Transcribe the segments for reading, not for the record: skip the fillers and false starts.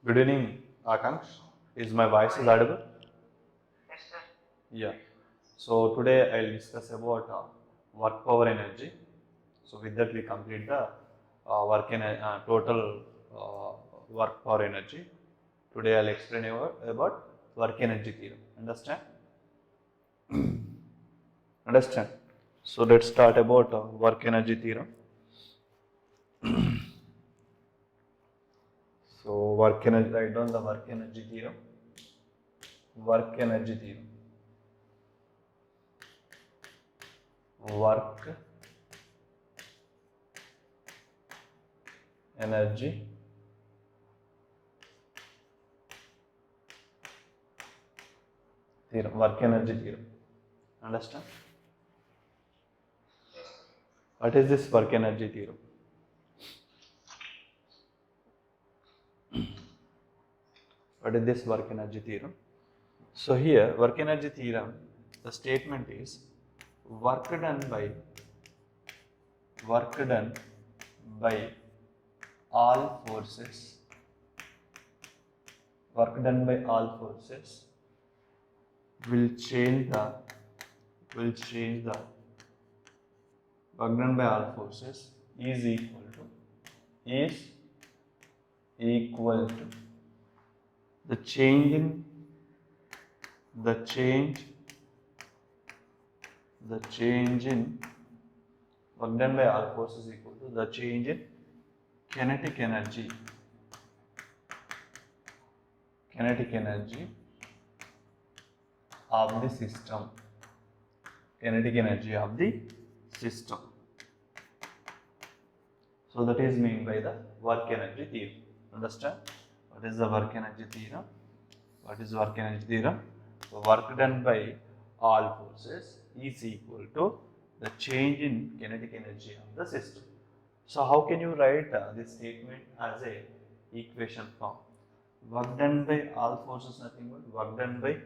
Good evening, Akanksh. Is my voice is audible? Yes, sir. Yeah. So today I'll discuss about work power energy. So with that we complete the total work power energy. Today I'll explain about work energy theorem. Understand? Understand? So let's start about work energy theorem. So work energy, write down the work energy theorem. Work energy theorem. Work energy theorem. Work energy theorem. Understand? What is this work energy theorem? What is this work energy theorem? So here, work energy theorem, the statement is work done by all forces, work done by all forces will change the work done by all forces is equal to the change in the change in work done by all forces equal to the change in kinetic energy of the system. Kinetic energy of the system. So that is meant by the work energy theorem. Understand? What is the work energy theorem? What is work energy theorem? So work done by all forces is equal to the change in kinetic energy of the system. So how can you write this statement as a equation form? Work done by all forces, nothing but work done by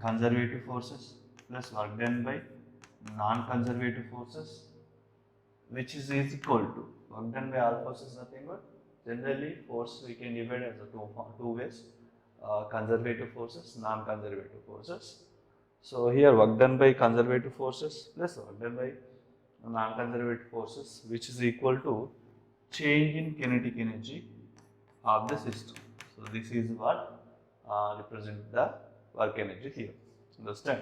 conservative forces plus work done by non-conservative forces, which is equal to work done by all forces, nothing but generally force we can divide as a two ways, conservative forces, non-conservative forces. So here work done by conservative forces plus work done by non-conservative forces, which is equal to change in kinetic energy of the system. So this is what represents the work energy theorem. Understand?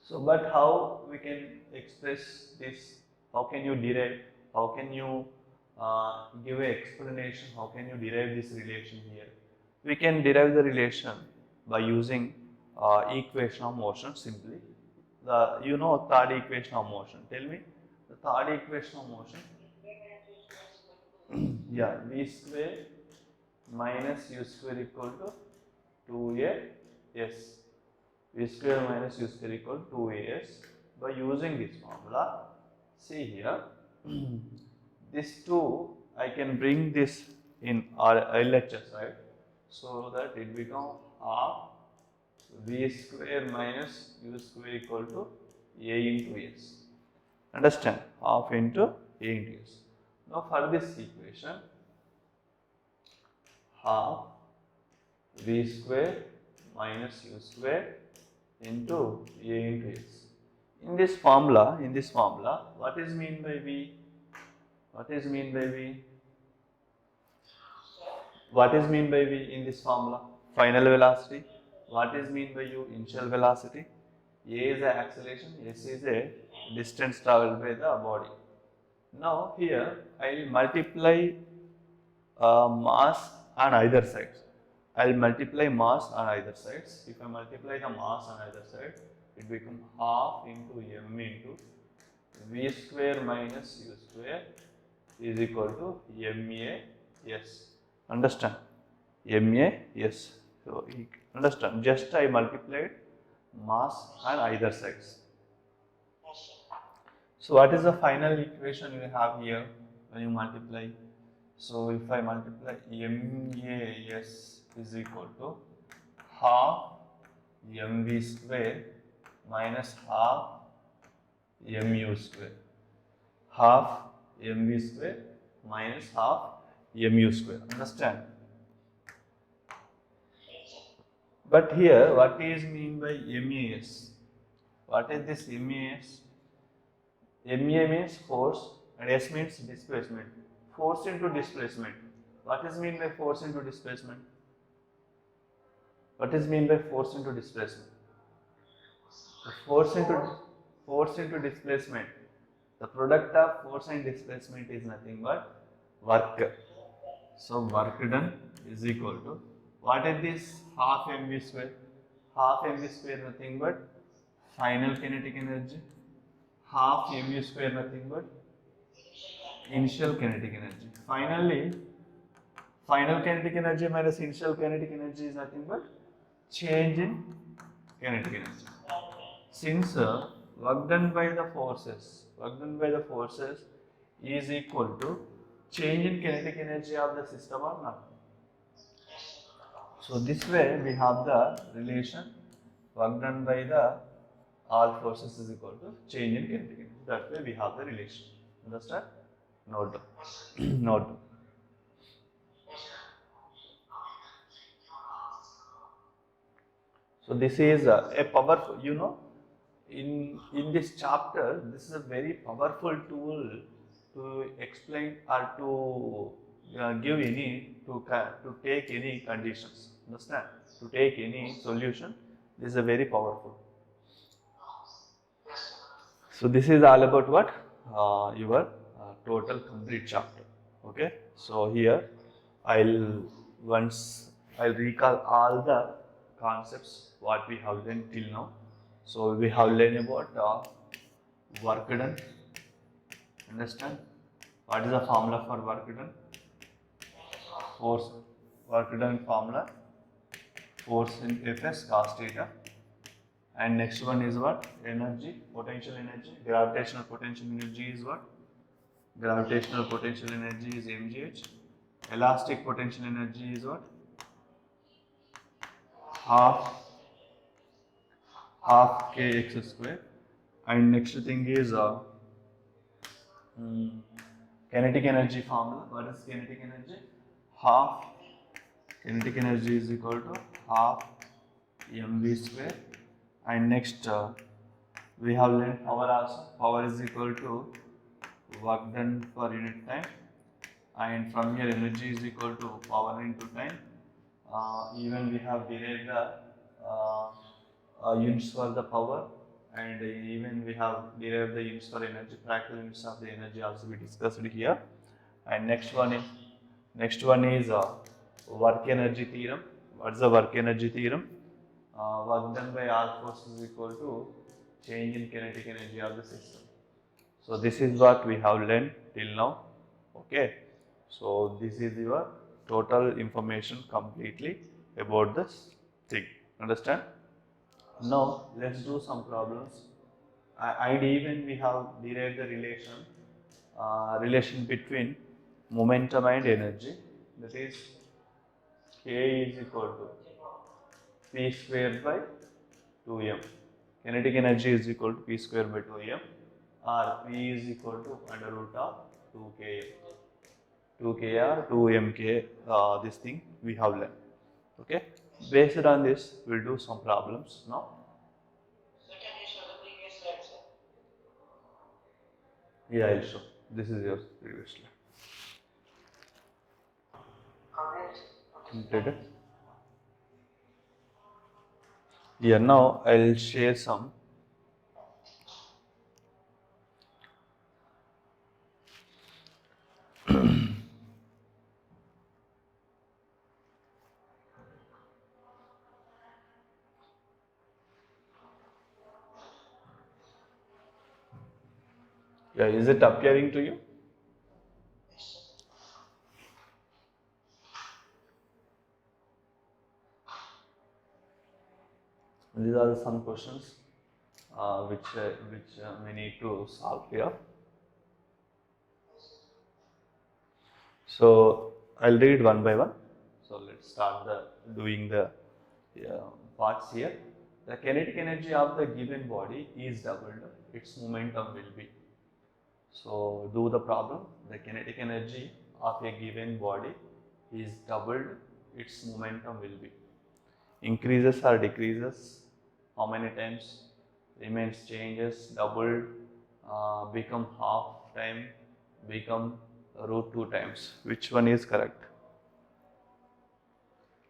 So, but how we can express this? How can you derive? How can you give an explanation? How can you derive this relation here? We can derive the relation by using equation of motion simply. The third equation of motion. Tell me the third equation of motion. Yeah, v square minus u square equal to 2a s. V square minus u square equal to 2as. By using this formula, see here, this 2 I can bring this in LHS, right? So that it becomes half v square minus u square equal to a into s. Understand? Half into a into s. Now for this equation, half v square minus u square into a into s. In this formula, what is mean by v? What is mean by v? What is mean by v in this formula? Final velocity. What is mean by u? Initial velocity. A is the acceleration, s is a distance traveled by the body. Now here I will multiply mass on either sides. I will multiply mass on either sides. If I multiply the mass on either side, it becomes half into m into v square minus u square is equal to ma s. Understand? Ma s. So understand? Just I multiplied mass on either sides. So what is the final equation you have here when you multiply? So if I multiply MAS is equal to half MV square minus half MU square. Half MV square minus half mu square. Understand? But here, what is mean by MAS? What is this MAS? MA means force and S means displacement. Force into displacement. What is mean by force into displacement? What is mean by force into displacement? The force into displacement. The product of force and displacement is nothing but work. So work done is equal to, what is this half mv square? Half mv square nothing but final kinetic energy. Half mu square nothing but initial kinetic energy. Finally, final kinetic energy minus initial kinetic energy is nothing but change in kinetic energy. Since work done by the forces is equal to change in kinetic energy of the system or not. So this way we have the relation work done by the all forces is equal to change in kinetic energy. That way we have the relation. Understand? Note down. Note down. So this is a powerful, in this chapter, this is a very powerful tool to explain or to give any, to take any conditions. Understand? To take any solution, this is a very powerful. So this is all about what? Your total complete chapter. Okay. So here I'll recall all the concepts what we have learned till now. So we have learned about work done. Understand? What is the formula for work done? Force. Work done formula. Force in Fs cos theta. And next one is what? Energy, potential energy. Gravitational potential energy is what? Gravitational potential energy is mgh. Elastic potential energy is what? Half kx square. And next thing is kinetic energy formula. What is kinetic energy? Half kinetic energy is equal to half mv square. And next we have learned power also. Power is equal to work done per unit time, and from here energy is equal to power into time. Even we have derived the units for the power, and even we have derived the units for energy. Practical units of the energy also we discussed here. And next one is work energy theorem. What is the work energy theorem? Work done by all forces is equal to change in kinetic energy of the system. So this is what we have learned till now. Okay. So this is your total information completely about this thing. Understand? Now let's do some problems. And even we have derived the relation between momentum and energy. That is, K is equal to P square by 2m. Kinetic energy is equal to P square by 2m, or P is equal to under root of 2km. 2k or 2mk, this thing we have learned. Okay. Based on this, we'll do some problems now. Yeah, I'll show. This is your previous slide. Completed. Yeah, now I'll share some. Yeah, is it appearing to you? These are some questions which we need to solve here. So I'll read one by one. So let's start doing the parts here. The kinetic energy of the given body is doubled. Its momentum will be. So do the problem. The kinetic energy of a given body is doubled, its momentum will be increases or decreases, how many times, remains, changes, doubled, become half time, become root 2 times. Which one is correct?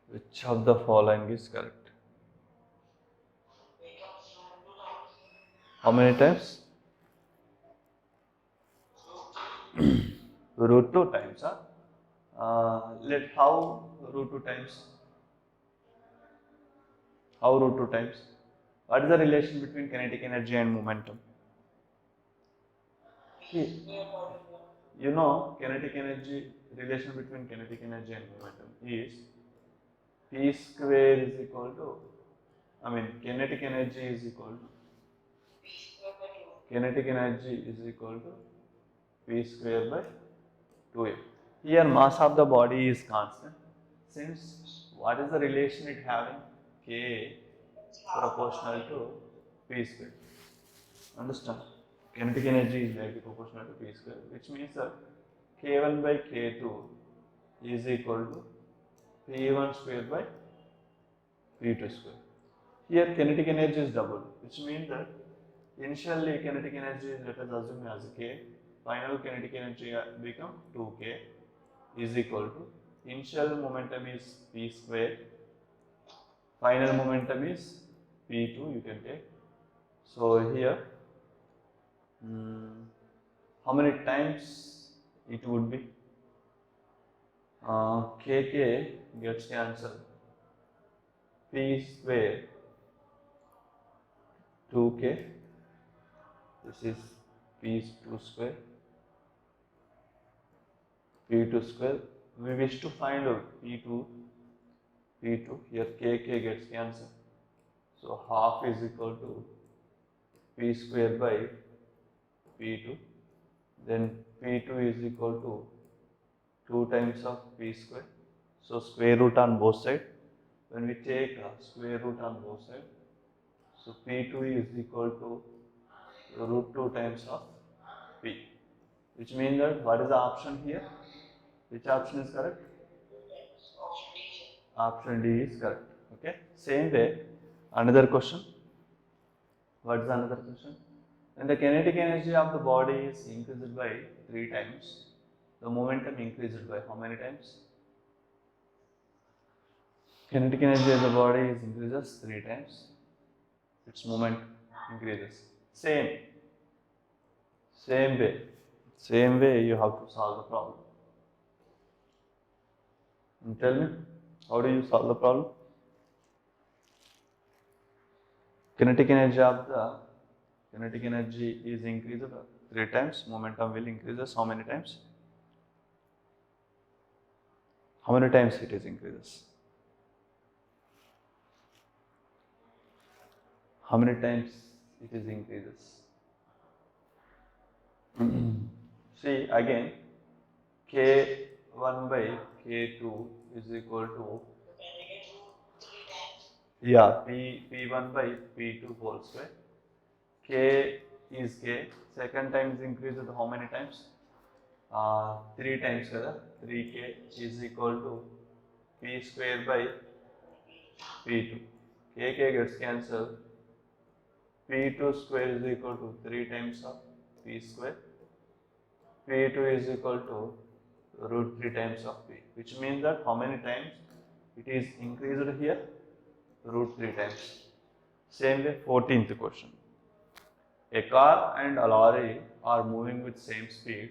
Which of the following is correct? How many times? Root 2 times. Let how root 2 times? How root 2 times? What is the relation between kinetic energy and momentum? You know, kinetic energy, relation between kinetic energy and momentum is P square is equal to, kinetic energy is equal to, kinetic energy is equal to P square by 2m. Here mass of the body is constant. Since what is the relation it having? K proportional to P square. Understand? Kinetic energy is directly proportional to P square, which means that K1 by K2 is equal to P1 square by P2 square. Here kinetic energy is double, which means that initially kinetic energy, let us assume as K, final kinetic energy become 2K is equal to, initial momentum is P square, final momentum is P2 you can take. So here, how many times it would be? Kk gets cancelled. P square 2k, this is P2 square, P2 square. We wish to find out P2, here Kk gets cancelled. So half is equal to P square by P2. Then P2 is equal to 2 times of P square. So square root on both sides. When we take square root on both sides, so P2 is equal to root 2 times of P. Which means that what is the option here? Which option is correct? Option D is correct. Okay. Same way, another question. What is another question? When the kinetic energy of the body is increased by 3 times, the momentum increased by how many times? Kinetic energy of the body is increases 3 times, its moment increases. Same way you have to solve the problem. And tell me, how do you solve the problem? Kinetic energy is increased 3 times, momentum will increases how many times? How many times it is increases? How many times it is increases? See again, K1 by K2 is equal to, P1 by P2 whole square. K is K, second time is increased how many times? 3 times, 3K is equal to P square by P2. K gets cancelled. P2 square is equal to 3 times of P square. P2 is equal to root 3 times of P, which means that how many times it is increased here? Root 3 times. Same way, 14th question. A car and a lorry are moving with same speed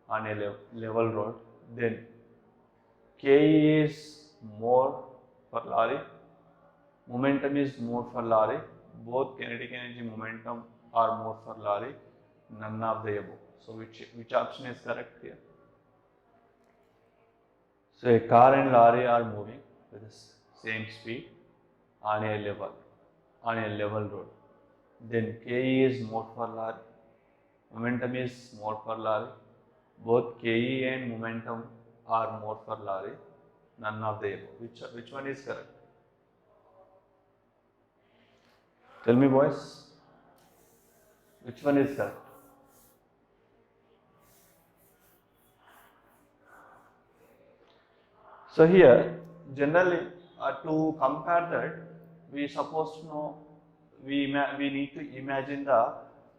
on a level road. Then K is more for lorry, momentum is more for lorry, both kinetic energy momentum are more for lorry, none of the above. So which option is correct here? So a car and lorry are moving with the same speed on a level road. Then Ke is more for lorry, momentum is more for lorry, both Ke and momentum are more for lorry, none of the above. Which one is correct? Tell me, boys, which one is correct? So here, generally, to compare that, we suppose to know, we need to imagine the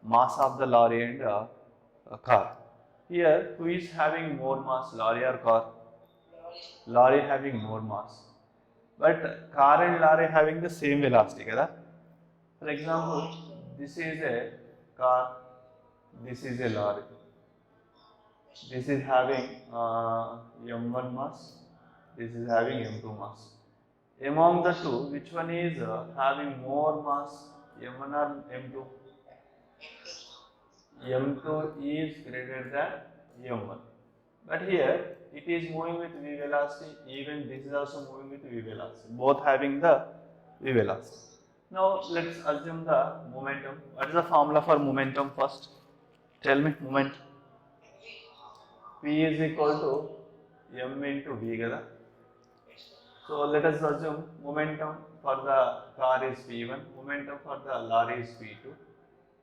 mass of the lorry and car. Here, who is having more mass, lorry or car? Lorry having more mass. But car and lorry having the same velocity, kada? For example, this is a car, this is a lorry. This is having m1 mass, this is having m2 mass. Among the two, which one is having more mass, m1 or m2? m2 is greater than m1. But here, it is moving with v velocity, even this is also moving with v velocity, both having the v velocity. Now, let's assume the momentum. What is the formula for momentum first? Tell me, momentum. P is equal to m into v, kada? So let us assume momentum for the car is P1, momentum for the lorry is P2.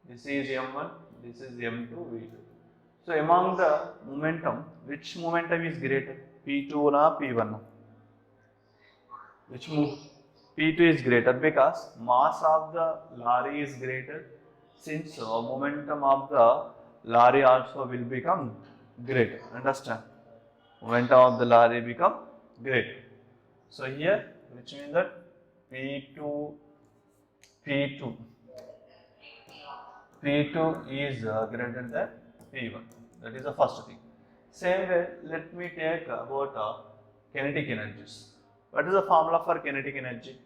This is M1, this is M2, V2. So among the momentum, which momentum is greater? P2 na P1 na? Which P2 is greater because mass of the lorry is greater, since momentum of the lorry also will become greater. Understand? Momentum of the lorry become greater. So here, which means that P2 is greater than P1. That is the first thing. Same way, let me take about kinetic energies. What is the formula for kinetic energy?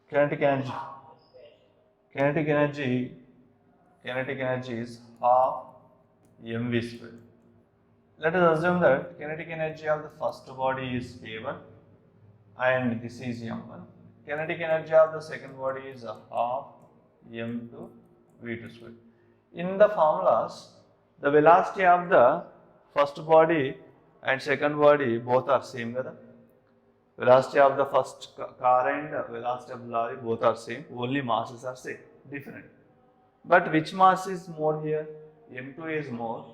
Kinetic energy. Kinetic energy. Kinetic energy is half mv square. Let us assume that kinetic energy of the first body is K1 and this is m1. Kinetic energy of the second body is half m2 v2 square. In the formulas, the velocity of the first body and second body both are same, kada? Velocity of the first car and velocity of the lorry both are same, only masses are same, different. But which mass is more here? M2 is more.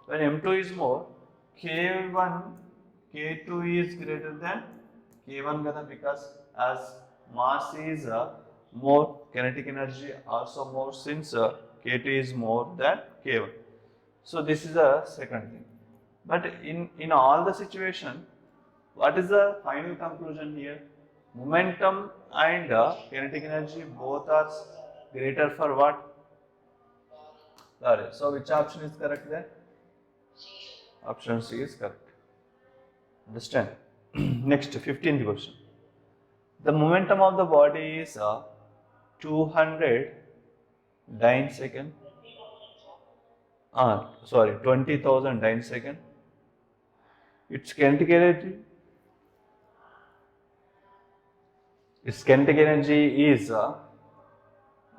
When M2 is more, K1, K2 is greater than K1, kada, because as mass is more, kinetic energy also more, since K2 is more than K1. So this is the second thing. But in all the situation, what is the final conclusion here? Momentum and kinetic energy both are greater for what? Lorry. So which option is correct there? Option C is correct. Understand? Next, 15th question. The momentum of the body is 200 dyne second. 20,000 dyne second. Its kinetic energy. Its kinetic energy is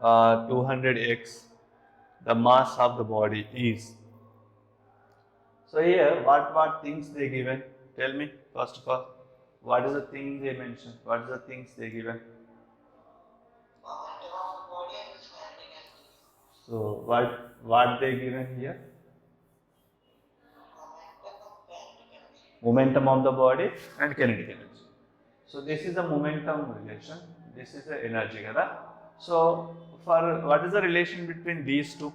200x. The mass of the body is. So here, what things they given? Tell me first of all. What is the thing they mentioned? What is the things they given? So what they given here? Momentum of the body and kinetic energy. So this is the momentum relation. This is the energy, kada? So for what is the relation between these two?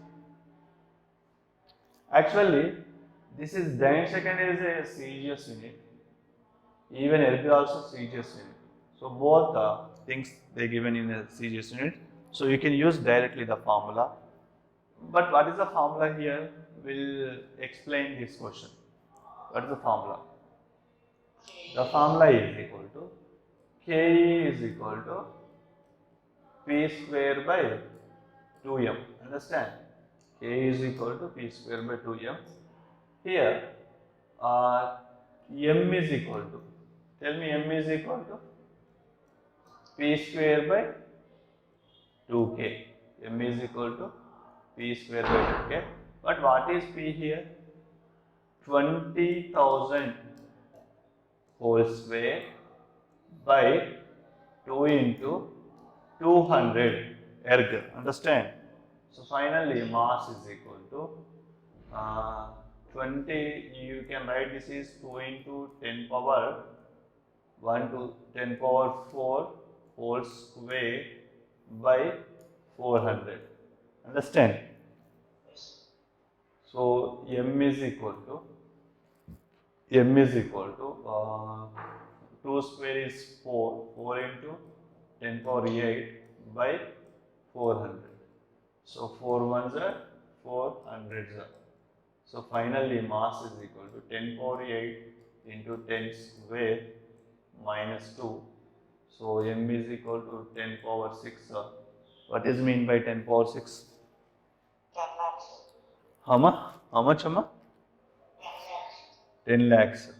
Actually, this is dyne second is a CGS unit. Even LP also CGS unit. So both things they given in a CGS unit. So you can use directly the formula. But what is the formula here? We'll explain this question. What is the formula? The formula is equal to K is equal to P square by 2m. Understand? K is equal to P square by 2m. Here, m is equal to, tell me m is equal to P square by 2k. M is equal to P square by 2k. But what is P here? 20,000 whole square by 2 into 200 erg. Understand? So finally, mass is equal to 20. You can write this is 2 into 10 power 1 to 10 power 4 whole square by 400. Understand? So m is equal to 2 square is 4 into 10 power 8 by 400. So 4 ones are 400s are. So finally mass is equal to 10 power 8 into 10 square minus 2. So m is equal to 10 power 6. What is mean by 10 power 6? 10 lakhs. How much? 10 lakhs.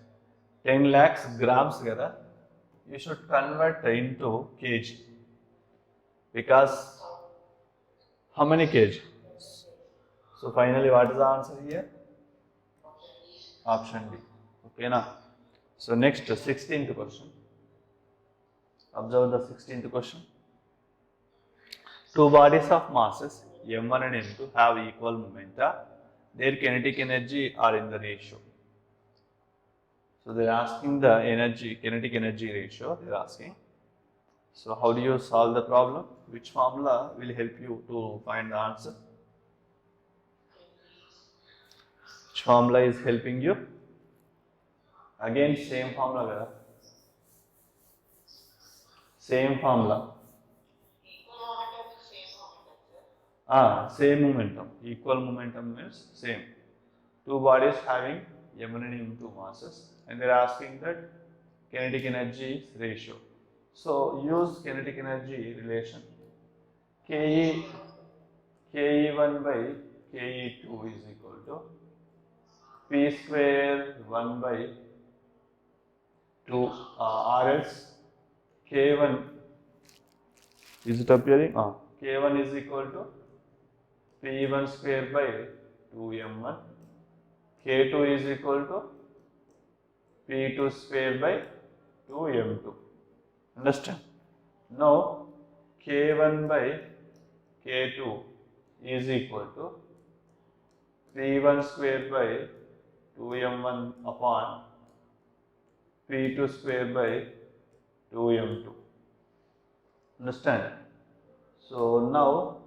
10 lakhs grams kada. You should convert into kg. Because how many kg? So finally what is the answer here? Option D. Okay na? So next 16th question. Observe the 16th question. Two bodies of masses m1 and m2 have equal momenta. Their kinetic energy are in the ratio. So they are asking the energy, kinetic energy ratio, they are asking. So how do you solve the problem? Which formula will help you to find the answer? Which formula is helping you? Again same formula. Same formula. Same momentum. Equal momentum means same. Two bodies having m1 and m2 masses, and they are asking that kinetic energy ratio. So use kinetic energy relation. Ke1 by Ke2 is equal to P square 1 by 2 or else K1 is it appearing? K1 is equal to P1 square by 2m1. K2 is equal to P2 square by 2m2. Understand? Now K1 by K2 is equal to P1 square by 2m1 upon P2 square by 2m2. Understand? So now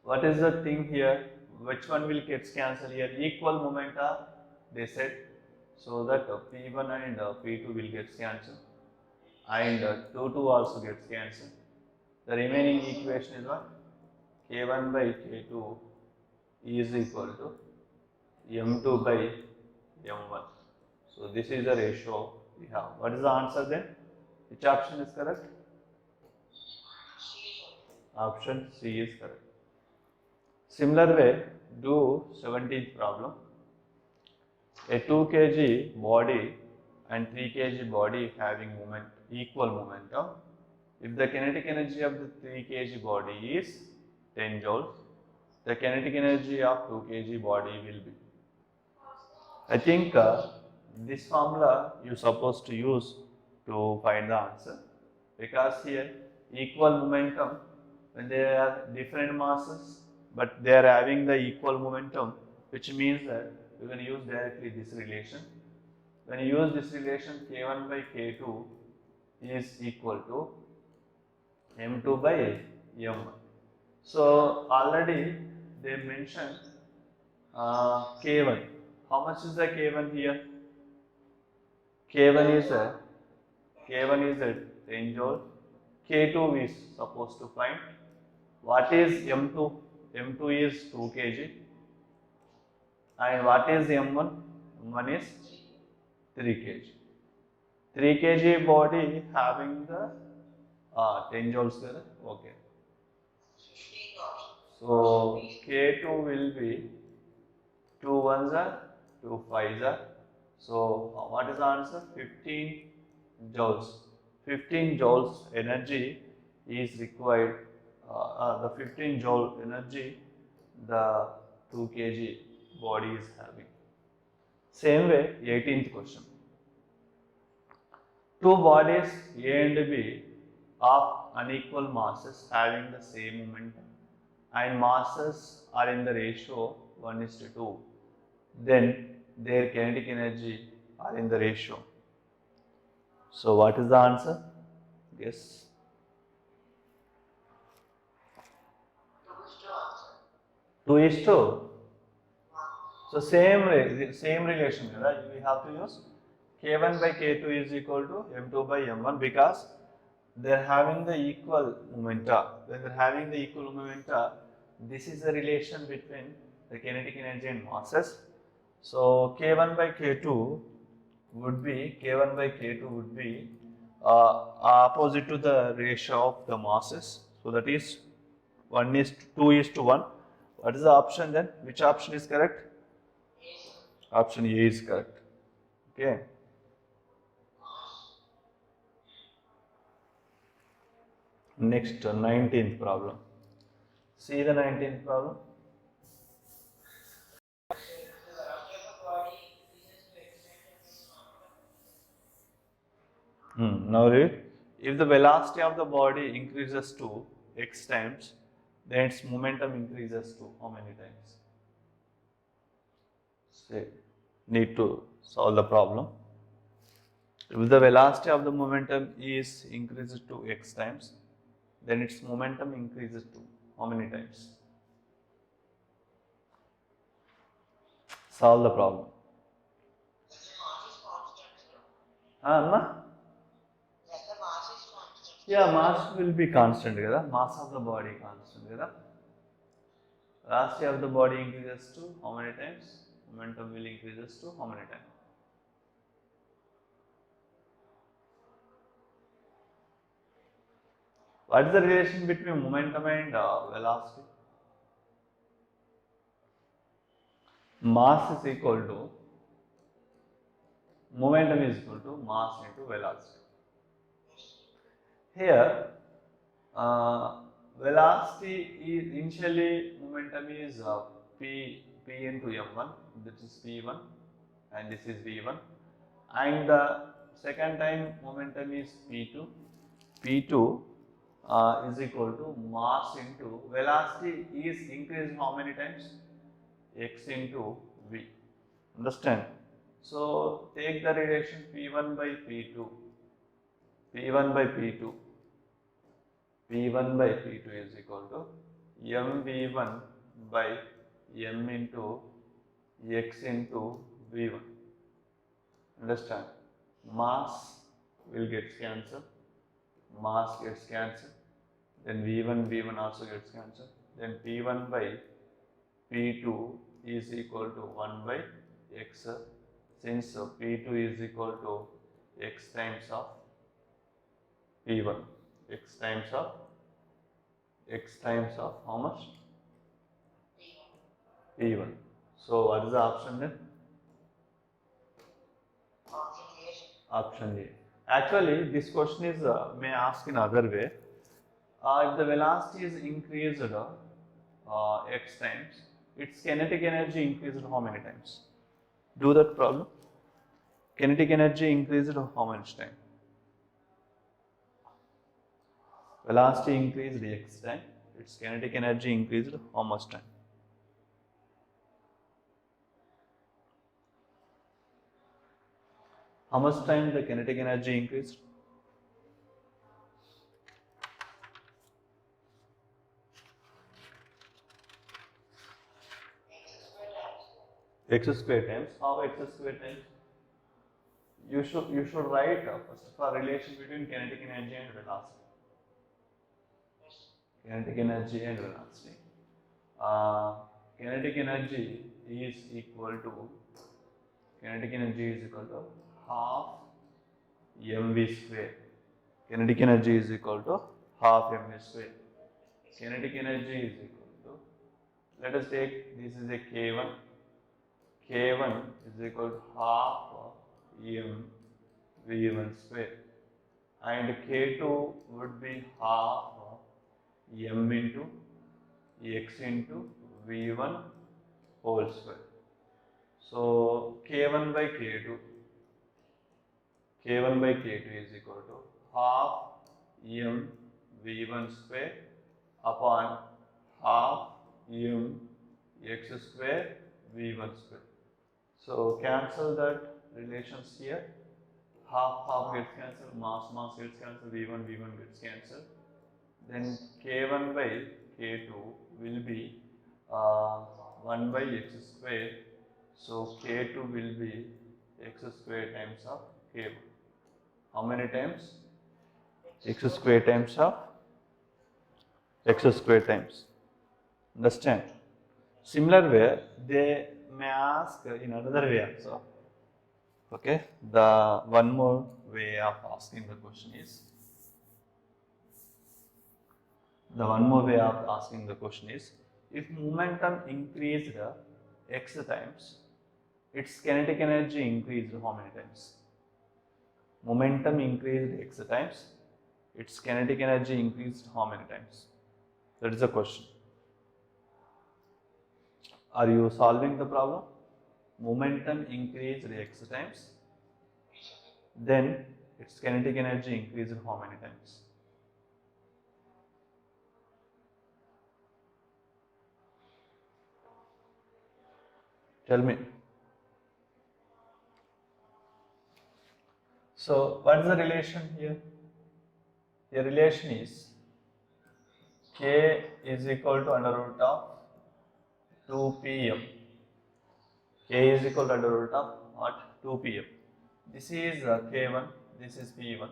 what is the thing here? Which one will get cancelled here? Equal momenta they said. So that P1 and P2 will get cancelled, and 2 also gets cancelled. The remaining equation is what? K1 by K2 is equal to M2 by M1. So this is the ratio we have. What is the answer then? Which option is correct? Option C is correct. Similar way, do 17th problem. A 2 kg body and 3 kg body having equal momentum. If the kinetic energy of the 3 kg body is 10 joules, the kinetic energy of 2 kg body will be. I think this formula you are supposed to use to find the answer, because here equal momentum, when they are different masses but they are having the equal momentum, which means that you can use directly this relation. When you use this relation, K1 by K2 is equal to M2 by M1. So already they mentioned K1. How much is the K1 here? K1 is a 10 joule. K2 is supposed to find. What is M2? M2 is 2 kg. And what is M1? M1 is 3 kg. 3 kg body having the 10 joules there. Okay. So K2 will be 2 ones are 2 fives are. So what is the answer? 15 joules. 15 joules energy is required. The 15 joule energy the 2 kg body is having. Same way, 18th question. Two bodies A and B of unequal masses having the same momentum and masses are in the ratio 1:2, then their kinetic energy are in the ratio. So what is the answer? Yes. 2 is to 1. So same relation, right? We have to use K1 by K2 is equal to M2 by M1 because they are having the equal momenta. When they are having the equal momenta, this is the relation between the kinetic energy and masses. So K1 by K2 would be opposite to the ratio of the masses. So that is 1 is to 2 is to 1. What is the option then? Which option is correct? Option A is correct. Okay. Next, 19th problem. See the 19th problem. Now read. If the velocity of the body increases to x times, then its momentum increases to how many times? Say, need to solve the problem. If the velocity of the momentum is increased to x times, then its momentum increases to how many times? Solve the problem. Amma? Yeah, mass will be constant, kada? Mass of the body constant, kada? Velocity of the body increases to how many times? Momentum will increases to how many times? What is the relation between momentum and velocity? Mass is equal to momentum is equal to mass into velocity. Here, velocity is initially momentum is p into m1, this is p1 and this is v1, and the second time momentum is p2. p2 is equal to mass into velocity is increased how many times? X into v. Understand? So take the relation p1 by p2. p1 by p2. p1 by p2 is equal to mv1 by m into x into v1. Understand? Mass will get cancelled. Mass gets cancelled. Then v1 also gets cancelled. Then p1 by p2 is equal to 1 by x, since p2 is equal to x times of p1, x times of how much? p1. So what is the option then? Option A. Actually, this question is may ask in other way. If the velocity is increased x times, its kinetic energy increased how many times? Do that problem. Kinetic energy increased how much time? Velocity increased x time, its kinetic energy increased how much time? How much time the kinetic energy increased? X square times. How x square times? You should write first of all relation between kinetic energy and velocity. Kinetic energy and velocity. Kinetic energy is equal to half mv square. Kinetic energy is equal to half mv square. Kinetic energy is equal to, let us take, this is a K1. K1 is equal to half m v1 square, and K2 would be half m into x into v1 whole square. So K1 by K2 is equal to half m v1 square upon half m x square v1 square. So cancel that relations here. half gets cancelled, mass gets cancelled, V1 gets cancelled. Then K1 by K2 will be 1 by x square. So K2 will be x square times of K1. How many times? X square times of x square times. Understand? Similar way, they may ask in another way also. Okay, the one more way of asking the question is, if momentum increased x times, its kinetic energy increased how many times? Momentum increased x times, its kinetic energy increased how many times? That is the question. Are you solving the problem? Momentum increased x times, then its kinetic energy increased how many times? Tell me. So, what is the relation here? The relation is K is equal to under root of 2pm. K is equal to under root of what? 2pm. This is K1, this is P1,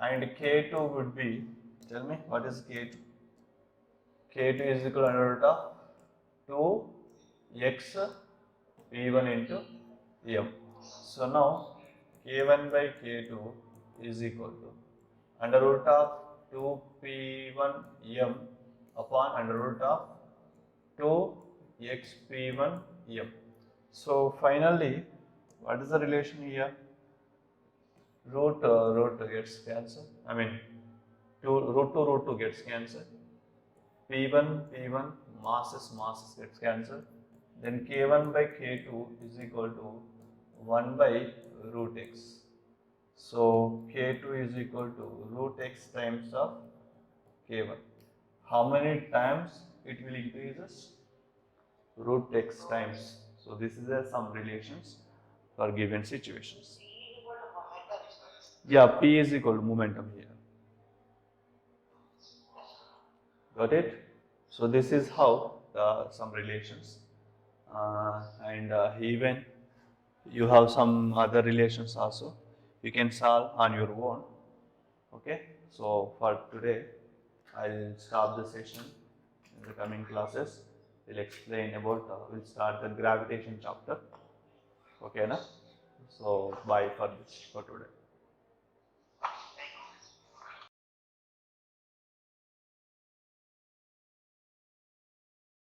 and K2 would be, tell me, what is K2? K2 is equal to under root of 2x P1 into m. So now K1 by K2 is equal to under root of 2P1 m upon under root of 2xP1 m. So finally, what is the relation here? Root gets cancelled. I mean, root 2 gets cancelled. P1 masses gets cancelled. Then K1 by K2 is equal to 1 by root x. So K2 is equal to root x times of K1. How many times it will increases? Root x times. So this is some relations for given situations. Yeah, P is equal to momentum here. Got it? So this is how some relations, and even you have some other relations also. You can solve on your own. Okay. So for today, I'll stop the session. In the coming classes, we'll explain about. We'll start the gravitation chapter. Okay, na? So bye for this for today.